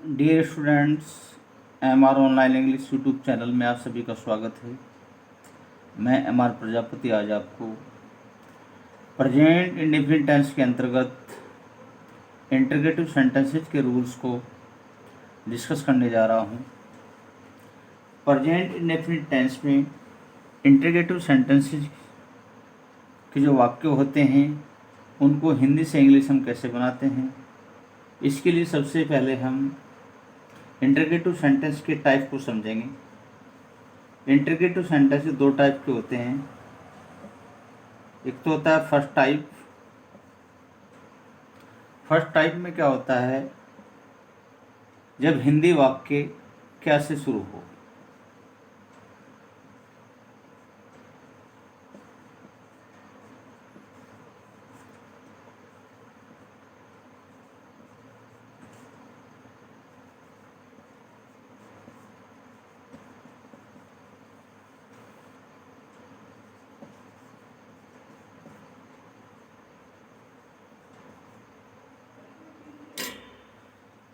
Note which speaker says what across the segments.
Speaker 1: Dear students, MR online English YouTube channel में आप सभी का स्वागत है। मैं MR प्रजापति आज आपको प्रेजेंट इंडेफिनिट टेंस के अंतर्गत इंटरगेटिव सेंटेंसेस के रूल्स को डिस्कस करने जा रहा हूँ। प्रेजेंट इंडेफिनिट टेंस में इंटरगेटिव सेंटेंसेस के जो वाक्य होते हैं उनको हिंदी से इंग्लिश हम कैसे बनाते हैं, इसके लिए सबसे पहले हम इंटरगेटिव सेंटेंस के टाइप को समझेंगे। इंटरगेटिव सेंटेंस दो टाइप के होते हैं। एक तो होता है फर्स्ट टाइप। फर्स्ट टाइप में क्या होता है, जब हिंदी वाक्य क्या से शुरू हो।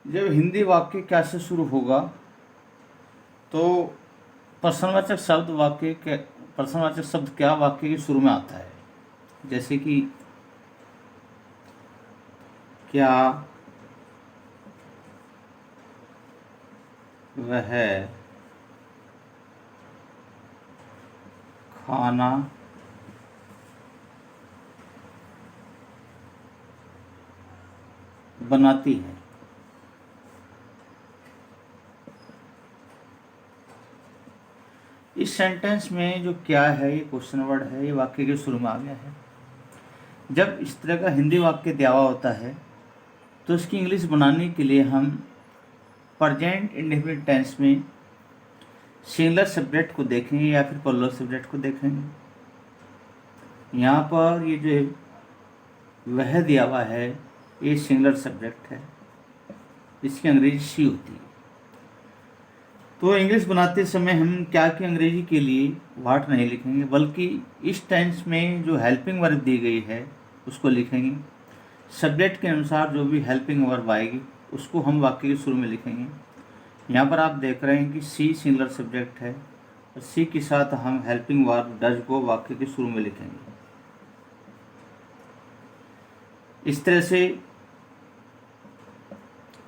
Speaker 1: जब हिंदी वाक्य क्या से शुरू होगा तो प्रश्नवाचक शब्द क्या वाक्य के शुरू में आता है। जैसे कि क्या वह खाना बनाती है। इस सेंटेंस में जो क्या है, ये क्वेश्चन वर्ड है, ये वाक्य के शुरू में आ गया है। जब इस तरह का हिंदी वाक्य दिया हुआ होता है तो इसकी इंग्लिश बनाने के लिए हम प्रेजेंट इंडेफिनिट टेंस में सिंगुलर सब्जेक्ट को देखेंगे या फिर प्लूरल सब्जेक्ट को देखेंगे। यहाँ पर ये जो वह दिया हुआ है ये सिंगुलर सब्जेक्ट है, इसकी अंग्रेजी सी होती है। तो इंग्लिश बनाते समय हम क्या की अंग्रेजी के लिए वाट नहीं लिखेंगे, बल्कि इस टेंस में जो हेल्पिंग वर्ब दी गई है उसको लिखेंगे। सब्जेक्ट के अनुसार जो भी हेल्पिंग वर्ब आएगी उसको हम वाक्य के शुरू में लिखेंगे। यहाँ पर आप देख रहे हैं कि सी सिंगुलर सब्जेक्ट है और सी के साथ हम हेल्पिंग वर्ब डज को वाक्य के शुरू में लिखेंगे। इस तरह से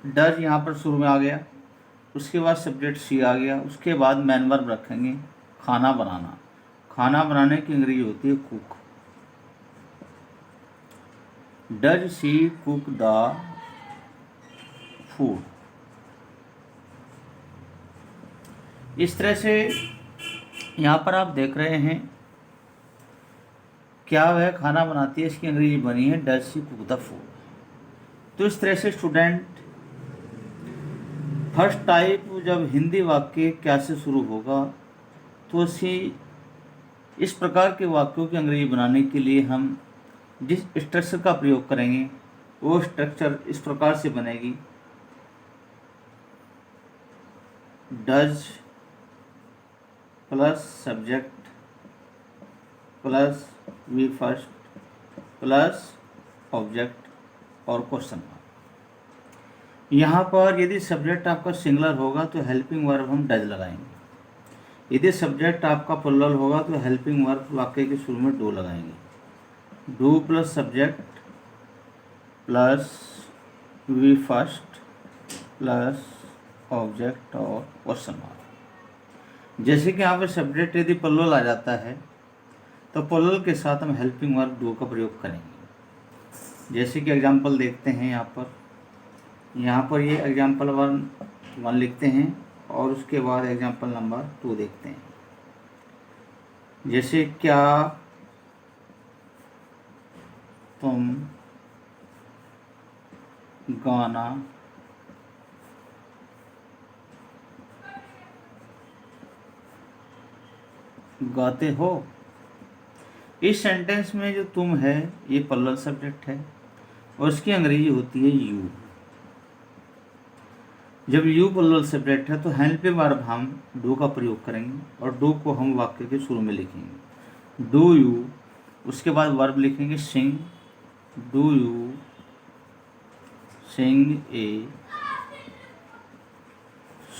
Speaker 1: डज यहाँ पर शुरू में आ गया, उसके बाद सब्जेक्ट सी आ गया, उसके बाद मैन वर्ब रखेंगे खाना बनाना। खाना बनाने की अंग्रेजी होती है cook. Does she cook the food. इस तरह से यहाँ पर आप देख रहे हैं क्या वह खाना बनाती है, इसकी अंग्रेजी बनी है does she cook the food. तो इस तरह से स्टूडेंट फर्स्ट टाइप जब हिंदी वाक्य क्या से शुरू होगा तो इस प्रकार के वाक्यों की अंग्रेजी बनाने के लिए हम जिस स्ट्रक्चर का प्रयोग करेंगे वो स्ट्रक्चर इस प्रकार से बनेगी। Does plus subject plus V first plus object और क्वेश्चन मार्क। यहाँ पर यदि सब्जेक्ट आपका सिंगुलर होगा तो हेल्पिंग वर्ब हम डज लगाएंगे। यदि सब्जेक्ट आपका प्लुरल होगा तो हेल्पिंग वर्ब वाक्य के शुरू में डू लगाएंगे। Do plus subject plus V first plus object और क्वेश्चन मार्क। जैसे कि यहाँ पर सब्जेक्ट यदि प्लुरल आ जाता है तो प्लुरल के साथ हम हेल्पिंग वर्ब डू का प्रयोग करेंगे। जैसे कि एग्जाम्पल देखते हैं, यहाँ पर ये एग्जाम्पल 1 लिखते हैं और उसके बाद एग्जाम्पल नंबर 2 देखते हैं। जैसे क्या तुम गाना गाते हो। इस सेंटेंस में जो तुम है ये प्लुरल सब्जेक्ट है और उसकी अंग्रेजी होती है यू। जब यू प्लुरल सब्जेक्ट है तो हेल्पिंग वर्ब हम डू का प्रयोग करेंगे और डू को हम वाक्य के शुरू में लिखेंगे। डू यू, उसके बाद वर्ब लिखेंगे sing. Do you sing a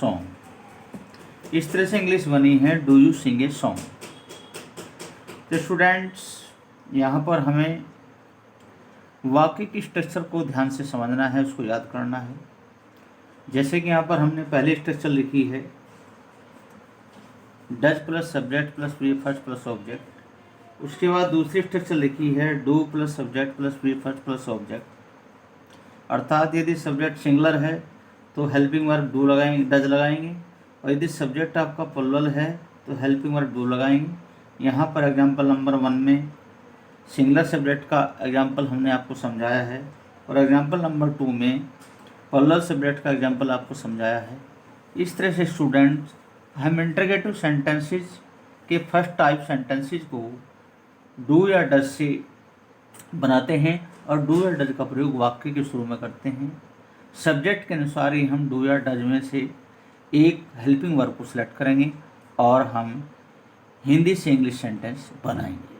Speaker 1: song. इस तरह से इंग्लिश बनी है do you sing a song. तो स्टूडेंट्स यहाँ पर हमें वाक्य की स्ट्रक्चर को ध्यान से समझना है, उसको याद करना है। जैसे कि यहाँ पर हमने पहली स्ट्रक्चर लिखी है does plus subject plus V first plus object. उसके बाद दूसरी स्ट्रक्चर लिखी है do plus subject plus V first plus object. अर्थात यदि सब्जेक्ट सिंगुलर है तो हेल्पिंग वर्ब डू लगाएंगे, डज लगाएंगे, और यदि सब्जेक्ट आपका प्लुरल है तो हेल्पिंग वर्ब डू लगाएंगे। यहाँ पर एग्जाम्पल नंबर 1 में सिंगुलर सब्जेक्ट का एग्जाम्पल हमने आपको समझाया है, और एग्जाम्पल नंबर 2 में प्लुरल सब्जेक्ट का एग्जाम्पल आपको समझाया है। इस तरह से स्टूडेंट्स हम इंटरगेटिव सेंटेंसेस के फर्स्ट टाइप सेंटेंसेस को डू या डज से बनाते हैं, और डू या डज का प्रयोग वाक्य के शुरू में करते हैं। सब्जेक्ट के अनुसार ही हम डू या डज में से एक हेल्पिंग वर्ब को सिलेक्ट करेंगे और हम हिंदी से इंग्लिश सेंटेंस बनाएंगे।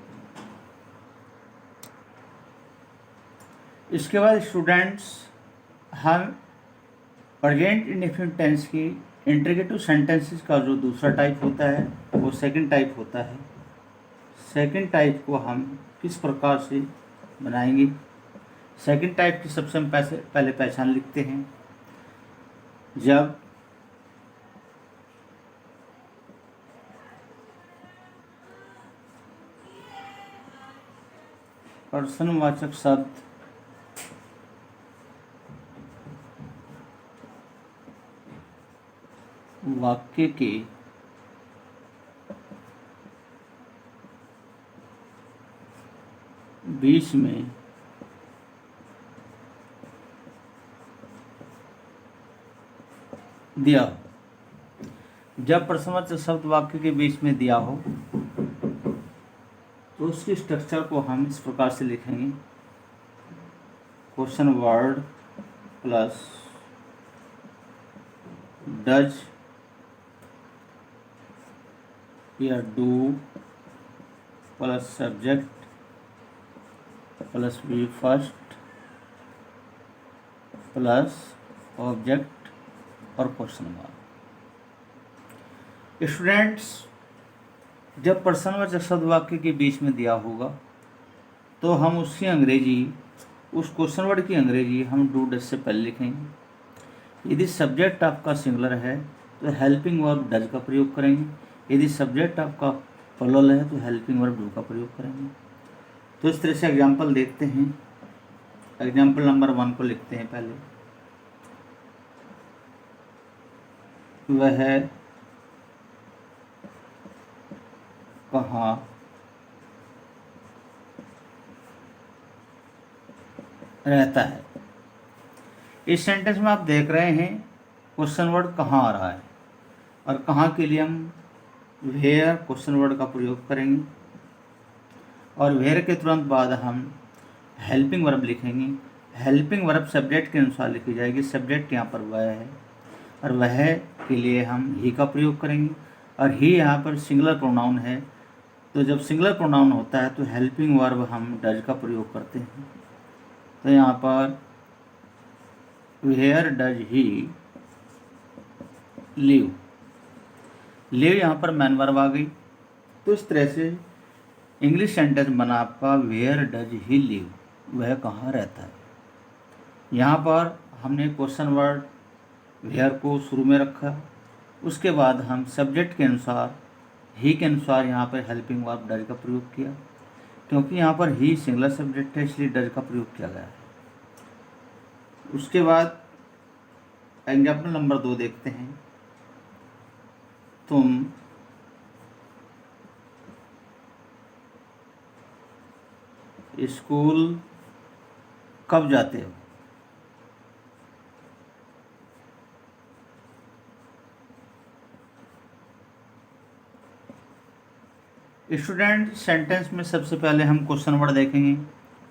Speaker 1: इसके बाद स्टूडेंट्स हम प्रेजेंट इंडेफिनिट टेंस की इंटरगेटिव सेंटेंसेस का जो दूसरा टाइप होता है वो सेकंड टाइप होता है। सेकंड टाइप को हम किस प्रकार से बनाएंगे? सेकंड टाइप की सबसे हम पहले पहचान लिखते हैं। जब पर्सनवाचक शब्द वाक्य के बीच में दिया हो, जब पर्सनवाचक शब्द वाक्य के बीच में दिया हो तो उसकी स्ट्रक्चर को हम इस प्रकार से लिखेंगे। क्वेश्चन वर्ड प्लस डज या do plus subject plus V first plus object और क्वेश्चन मार्क। स्टूडेंट्स जब पर्सनवाचक शब्द वाक्य के बीच में दिया होगा तो हम उसकी अंग्रेजी, उस क्वेश्चन वर्ड की अंग्रेजी हम डू डज से पहले लिखेंगे। यदि सब्जेक्ट आपका सिंगुलर है तो हेल्पिंग वर्ब डज का प्रयोग करेंगे। यदि सब्जेक्ट आपका प्लुरल है तो हेल्पिंग वर्ब डू का प्रयोग करेंगे। तो इस तरह से एग्जाम्पल देखते हैं। एग्जाम्पल नंबर 1 को लिखते हैं पहले। वह कहाँ रहता है। इस सेंटेंस में आप देख रहे हैं क्वेश्चन वर्ड कहाँ आ रहा है, और कहाँ के लिए हम वेयर क्वेश्चन वर्ड का प्रयोग करेंगे, और वेयर के तुरंत बाद हम हेल्पिंग वर्ब लिखेंगे। हेल्पिंग वर्ब सब्जेक्ट के अनुसार लिखी जाएगी। सब्जेक्ट यहाँ पर वह है, और वह के लिए हम ही का प्रयोग करेंगे, और ही यहाँ पर सिंगुलर प्रोनाउन है। तो जब सिंगुलर प्रोनाउन होता है तो हेल्पिंग वर्ब हम डज का प्रयोग करते हैं। तो यहाँ पर where does he live, live यहाँ पर मैन वर्ब आ गई। तो इस तरह से इंग्लिश सेंटेंस बना आपका वेयर डज ही लिव, वह कहाँ रहता है। यहाँ पर हमने क्वेश्चन वर्ड वेयर को शुरू में रखा, उसके बाद हम सब्जेक्ट के अनुसार ही के अनुसार यहाँ पर हेल्पिंग वर्ब डज का प्रयोग किया। क्योंकि यहाँ पर ही सिंगुलर सब्जेक्ट है इसलिए डज का प्रयोग किया गया है। उसके बाद एग्जाम्पल नंबर 2 देखते हैं। तुम स्कूल कब जाते हो? स्टूडेंट सेंटेंस में सबसे पहले हम क्वेश्चन वर्ड देखेंगे।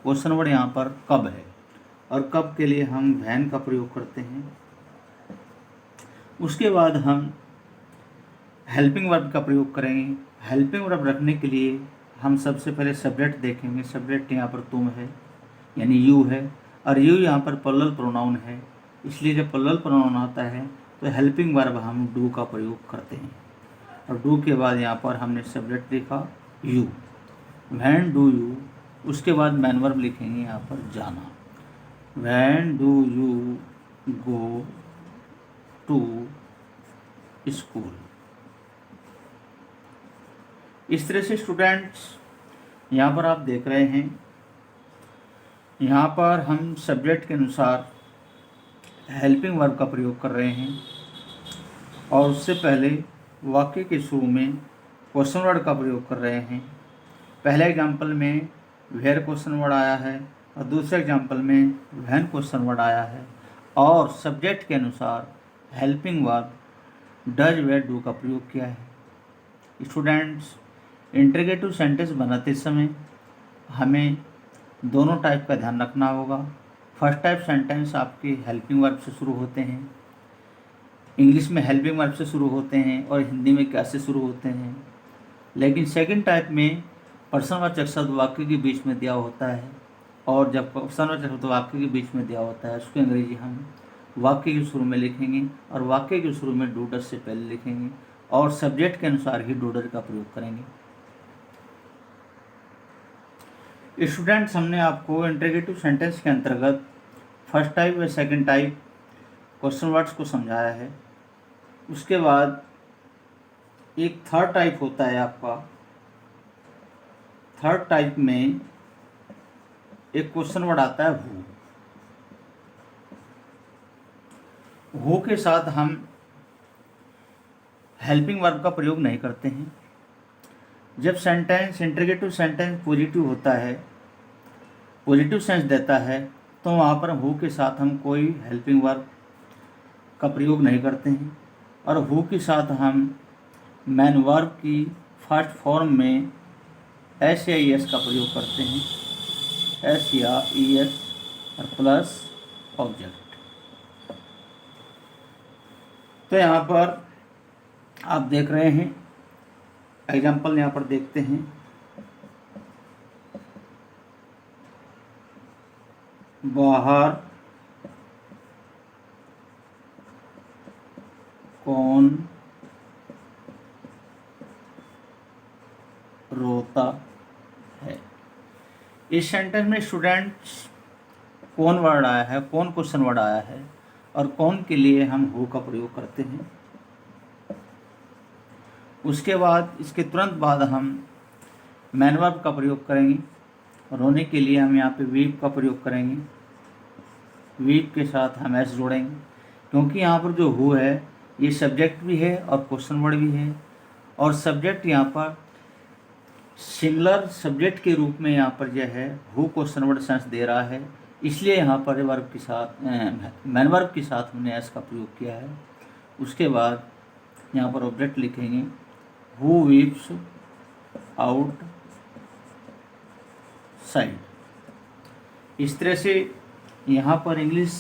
Speaker 1: क्वेश्चन वर्ड यहाँ पर कब है, और कब के लिए हम वैन का प्रयोग करते हैं। उसके बाद हम हेल्पिंग वर्ब का प्रयोग करेंगे। हेल्पिंग वर्ब रखने के लिए हम सबसे पहले सब्जेक्ट देखेंगे। सब्जेक्ट यहाँ पर तुम है यानी यू है, और यू यहाँ पर प्लुरल प्रोनाउन है, इसलिए जब प्लुरल प्रोनाउन आता है तो हेल्पिंग वर्ब हम डू का प्रयोग करते हैं। और डू के बाद यहाँ पर हमने सब्जेक्ट लिखा यू, व्हेन डू यू, उसके बाद मैन वर्ब लिखेंगे यहाँ पर जाना, when do you go to school. इस तरह से स्टूडेंट्स यहाँ पर आप देख रहे हैं, यहाँ पर हम सब्जेक्ट के अनुसार हेल्पिंग वर्ब का प्रयोग कर रहे हैं और उससे पहले वाक्य के शुरू में क्वेश्चन वर्ड का प्रयोग कर रहे हैं। पहले एग्जाम्पल में वेयर क्वेश्चन वर्ड आया है और दूसरे एग्जाम्पल में व्हेन क्वेश्चन वर्ड आया है, और सब्जेक्ट के अनुसार हेल्पिंग वर्ब डज वेयर डू का प्रयोग किया है। स्टूडेंट्स, इंटरोगेटिव सेंटेंस बनाते समय हमें दोनों टाइप का ध्यान रखना होगा। फर्स्ट टाइप सेंटेंस आपके हेल्पिंग वर्ब से शुरू होते हैं, इंग्लिश में हेल्पिंग वर्ब से शुरू होते हैं और हिंदी में क्या से शुरू होते हैं। लेकिन सेकंड टाइप में पर्सनवाचक शब्द वाक्य के बीच में दिया होता है, और जब पर्सनवाचक शब्द वाक्य के बीच में दिया होता है उसको अंग्रेजी हम वाक्य के शुरू में लिखेंगे और वाक्य के शुरू में डू डज से पहले लिखेंगे और सब्जेक्ट के अनुसार ही डू डज का प्रयोग करेंगे। स्टूडेंट्स, हमने आपको इंटरोगेटिव सेंटेंस के अंतर्गत फर्स्ट टाइप व सेकंड टाइप क्वेश्चन वर्ड्स को समझाया है। उसके बाद एक थर्ड टाइप होता है आपका। थर्ड टाइप में एक क्वेश्चन वर्ड आता है हु के साथ हम हेल्पिंग वर्ब का प्रयोग नहीं करते हैं। जब सेंटेंस इंटरोगेटिव सेंटेंस पॉजिटिव होता है, पॉजिटिव सेंस देता है, तो वहाँ पर हु के साथ हम कोई हेल्पिंग वर्ब का प्रयोग नहीं करते हैं, और हु के साथ हम मैन वर्ब की फर्स्ट फॉर्म में एस या ई एस का प्रयोग करते हैं, एस या ई एस और प्लस ऑब्जेक्ट। तो यहाँ पर आप देख रहे हैं, एग्जाम्पल यहाँ पर देखते हैं। बाहर कौन रोता है। इस सेंटेंस में स्टूडेंट्स कौन वर्ड आया है, कौन क्वेश्चन वर्ड आया है और कौन के लिए हम हु का प्रयोग करते हैं। उसके बाद इसके तुरंत बाद हम मैन वर्ब का प्रयोग करेंगे। रोने के लिए हम यहाँ पे वीप का प्रयोग करेंगे, वीप के साथ हम एस जोड़ेंगे, क्योंकि यहाँ पर जो हु है ये सब्जेक्ट भी है और क्वेश्चन वर्ड भी है, और सब्जेक्ट यहाँ पर सिंगुलर सब्जेक्ट के रूप में यहाँ पर जो है who question word sense they रहा है, इसलिए यहाँ पर वर्ब के साथ मैन वर्ब के साथ हमने एस का प्रयोग किया है। उसके बाद यहाँ पर ऑब्जेक्ट लिखेंगे हु वीप्स आउट साइड। इस तरह से यहाँ पर इंग्लिश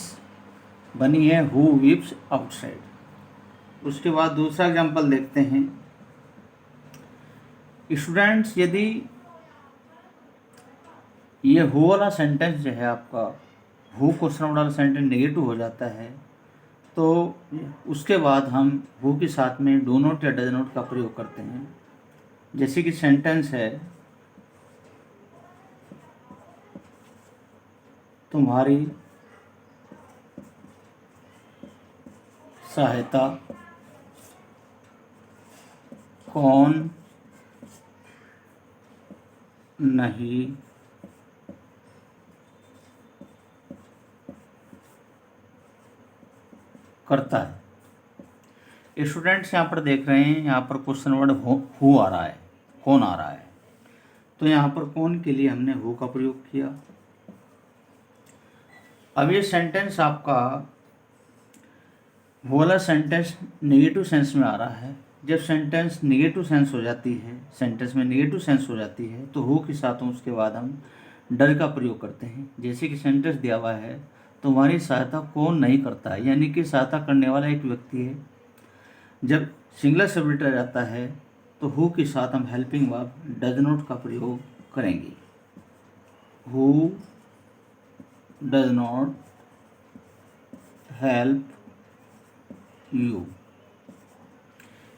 Speaker 1: बनी है हु वीप्स आउटसाइड। उसके बाद दूसरा एग्जाम्पल देखते हैं। स्टूडेंट्स, यदि ये हु वाला सेंटेंस जो है आपका हु क्वेश्चन वाला सेंटेंस नेगेटिव हो जाता है, तो उसके बाद हम हु के साथ में डू नॉट या डज नॉट का प्रयोग करते हैं। जैसे कि सेंटेंस है तुम्हारी सहायता कौन नहीं करता है। स्टूडेंट्स यहाँ पर देख रहे हैं, यहाँ पर क्वेश्चन वर्ड हु आ रहा है, कौन आ रहा है, तो यहाँ पर कौन के लिए हमने हु का प्रयोग किया। अब ये सेंटेंस आपका वो वाला सेंटेंस नेगेटिव सेंस में आ रहा है। जब सेंटेंस नेगेटिव सेंस हो जाती है, सेंटेंस में नेगेटिव सेंस हो जाती है, तो हु के साथ उसके बाद हम डर का प्रयोग करते हैं। जैसे कि सेंटेंस दिया हुआ है तुम्हारी सहायता कौन नहीं करता है, यानी कि सहायता करने वाला एक व्यक्ति है। जब सिंगुलर सब्जेक्ट आ जाता है तो हु के साथ हम हेल्पिंग वर्ब डज नॉट का प्रयोग करेंगे। Who does not help you.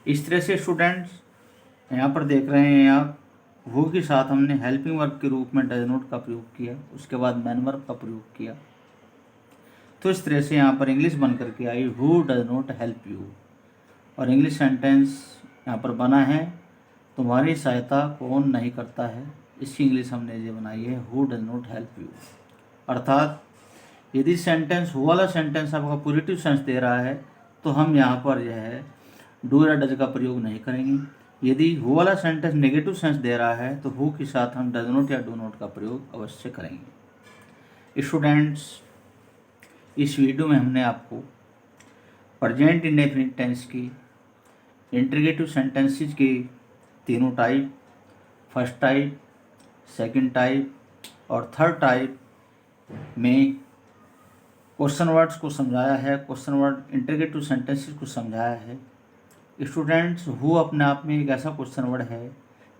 Speaker 1: इस तरह से स्टूडेंट्स यहाँ पर देख रहे हैं आप, हु के साथ हमने हेल्पिंग वर्ब के रूप में डज नॉट का प्रयोग किया, उसके बाद मैन वर्ब का प्रयोग किया। तो इस तरह से यहाँ पर इंग्लिश बन करके I who does not help you, और इंग्लिश सेंटेंस यहाँ पर बना है तुम्हारी सहायता कौन नहीं करता है। इसकी इंग्लिश हमने ये बनाई है who does not help you. अर्थात यदि सेंटेंस हु वाला सेंटेंस आपका पॉजिटिव सेंस दे रहा है तो हम यहाँ पर यह है डू या डज का प्रयोग नहीं करेंगे। यदि हु वाला सेंटेंस नेगेटिव सेंस दे रहा है तो हु के साथ हम डज नॉट या डू नॉट का प्रयोग अवश्य करेंगे। स्टूडेंट्स, इस वीडियो में हमने आपको प्रेजेंट इंडेफिनिट टेंस की इंटरोगेटिव सेंटेंसेस की तीनों type, first type, second type और थर्ड टाइप में क्वेश्चन वर्ड्स को समझाया है, क्वेश्चन वर्ड इंटरोगेटिव सेंटेंसेस को समझाया है। स्टूडेंट्स, हु अपने आप में एक ऐसा क्वेश्चन वर्ड है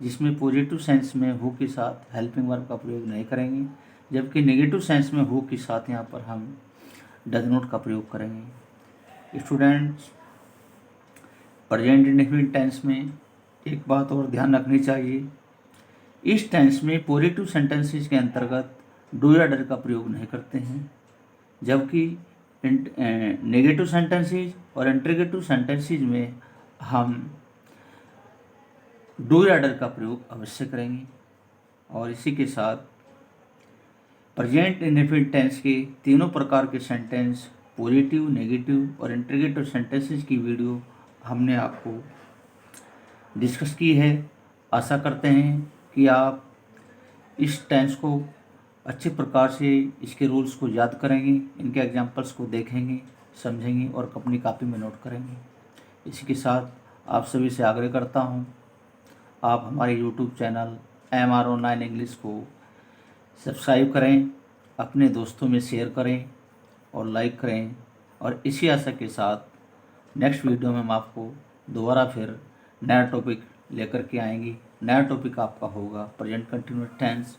Speaker 1: जिसमें पॉजिटिव सेंस में हु के साथ हेल्पिंग वर्ब का प्रयोग नहीं करेंगे, जबकि नेगेटिव सेंस में हु के साथ यहाँ पर हम डज नॉट का प्रयोग करेंगे। स्टूडेंट्स, प्रेजेंट इंडेफिनिट टेंस में एक बात और ध्यान रखनी चाहिए, इस टेंस में पॉजिटिव सेंटेंसेस के अंतर्गत डू या डज का प्रयोग नहीं करते हैं, जबकि नेगेटिव सेंटेंसेस और इंटरोगेटिव सेंटेंसेस में हम डू या डज का प्रयोग अवश्य करेंगे। और इसी के साथ प्रेजेंट इंडेफिनिट टेंस के तीनों प्रकार के सेंटेंस, पॉजिटिव, नेगेटिव और इंटरोगेटिव सेंटेंसेस की वीडियो हमने आपको डिस्कस की है। आशा करते हैं कि आप इस टेंस को अच्छे प्रकार से इसके रूल्स को याद करेंगे, इनके एग्जाम्पल्स को देखेंगे, समझेंगे और अपनी कॉपी में नोट करेंगे। इसी के साथ आप सभी से आग्रह करता हूं, आप हमारे YouTube channel MR online English को सब्सक्राइब करें, अपने दोस्तों में शेयर करें और लाइक करें। और इसी आशा के साथ नेक्स्ट वीडियो में हम आपको दोबारा फिर नया टॉपिक लेकर के आएंगे। नया टॉपिक आपका होगा प्रेजेंट कंटिन्यूअस टेंस